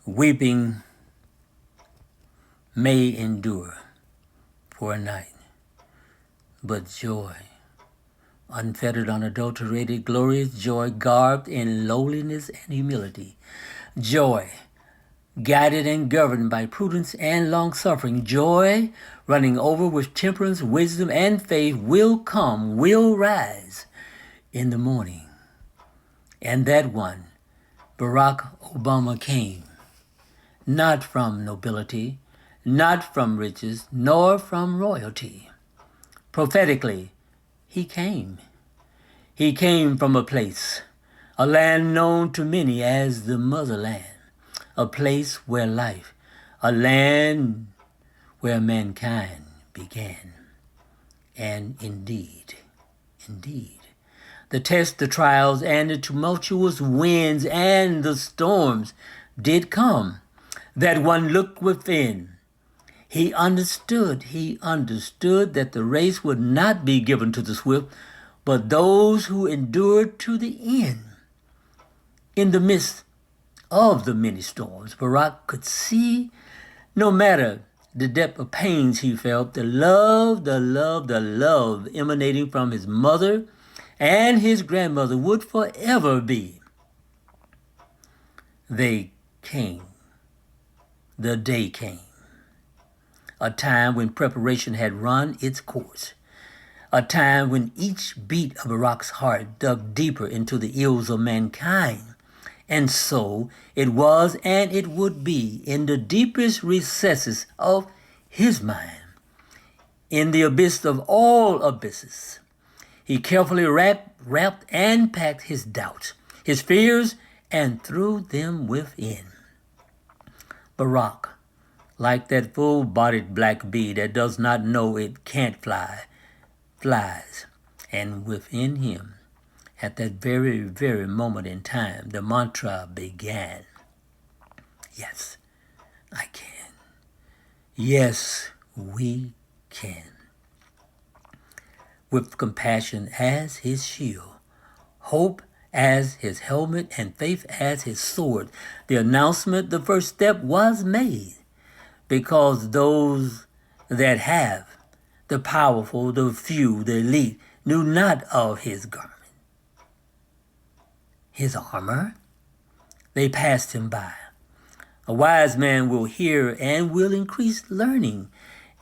Weeping may endure for a night, but joy, unfettered, unadulterated, glorious joy, garbed in lowliness and humility, joy, guided and governed by prudence and long-suffering, joy running over with temperance, wisdom, and faith will come, will rise in the morning. And that one, Barack Obama, came, not from nobility, not from riches, nor from royalty. Prophetically, he came. He came from a place, a land known to many as the motherland, a place where life, a land where mankind began. And indeed, the tests, the trials, and the tumultuous winds and the storms did come. That one looked within. He understood that the race would not be given to the swift, but those who endured to the end. In the midst of the many storms, Barack could see, no matter the depth of pains he felt, the love emanating from his mother and his grandmother would forever be. They came. The day came. A time when preparation had run its course. A time when each beat of Barack's heart dug deeper into the ills of mankind. And so it was and it would be in the deepest recesses of his mind, in the abyss of all abysses. He carefully wrapped and packed his doubts, his fears, and threw them within. Barack, like that full-bodied black bee that does not know it can't fly, flies. And within him, at that very, very moment in time, the mantra began. Yes, I can. Yes, we can. With compassion as his shield, hope as his helmet, and faith as his sword, the announcement, the first step was made, because those that have, the powerful, the few, the elite, knew not of his garment, his armor. They passed him by. A wise man will hear and will increase learning,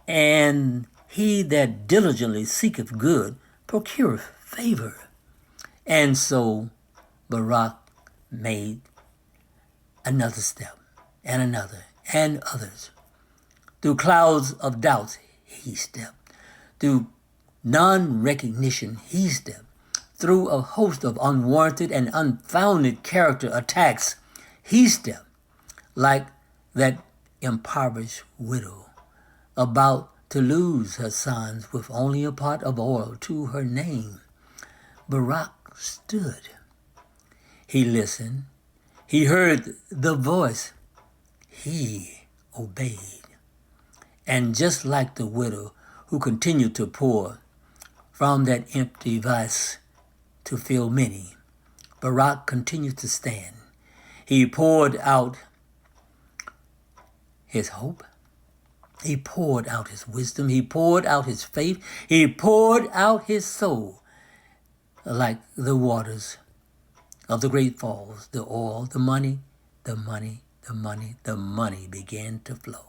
and he that diligently seeketh good procureth favor. And so Barack made another step, and another, and others. Through clouds of doubts, he stepped. Through non-recognition, he stepped. Through a host of unwarranted and unfounded character attacks, he stepped. Like that impoverished widow about to lose her sons with only a pot of oil to her name, Barack stood. He listened. He heard the voice. He obeyed. And just like the widow who continued to pour from that empty vase to fill many, Barack continued to stand. He poured out his hope. He poured out his wisdom. He poured out his faith. He poured out his soul like the waters of the great falls, the oil, the money began to flow.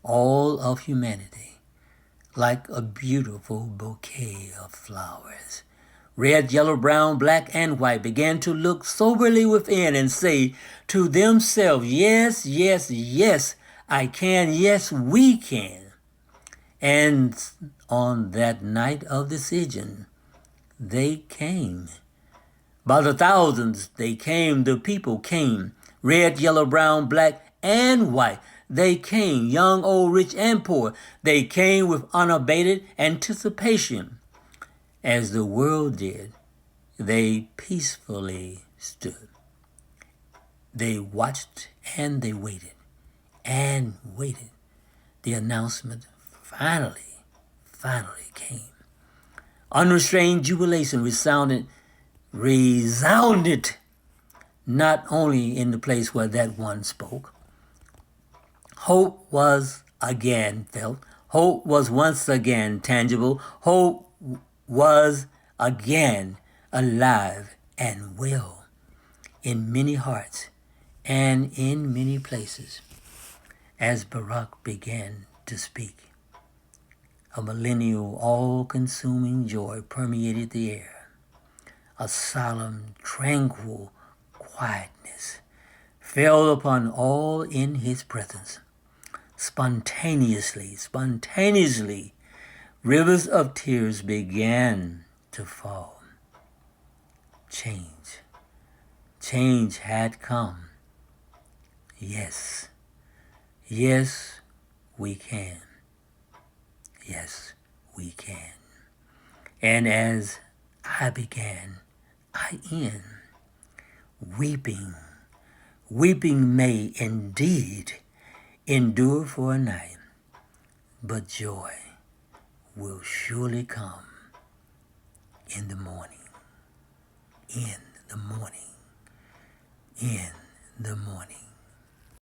All of humanity, like a beautiful bouquet of flowers, red, yellow, brown, black, and white, began to look soberly within and say to themselves, yes, yes, yes, I can, yes, we can. And on that night of decision, they came. By the thousands they came, the people came, red, yellow, brown, black, and white. They came, young, old, rich, and poor. They came with unabated anticipation. As the world did, they peacefully stood. They watched and they waited and waited. The announcement finally came. Unrestrained jubilation resounded. not only in the place where that one spoke. Hope was again felt. Hope was once again tangible. Hope was again alive and well in many hearts and in many places. As Barak began to speak, a millennial, all-consuming joy permeated the air. A solemn, tranquil quietness fell upon all in his presence. Spontaneously, rivers of tears began to fall. Change had come. Yes, we can. Yes, we can. And as I began, I end. Weeping may indeed endure for a night, but joy will surely come in the morning. In the morning. In the morning.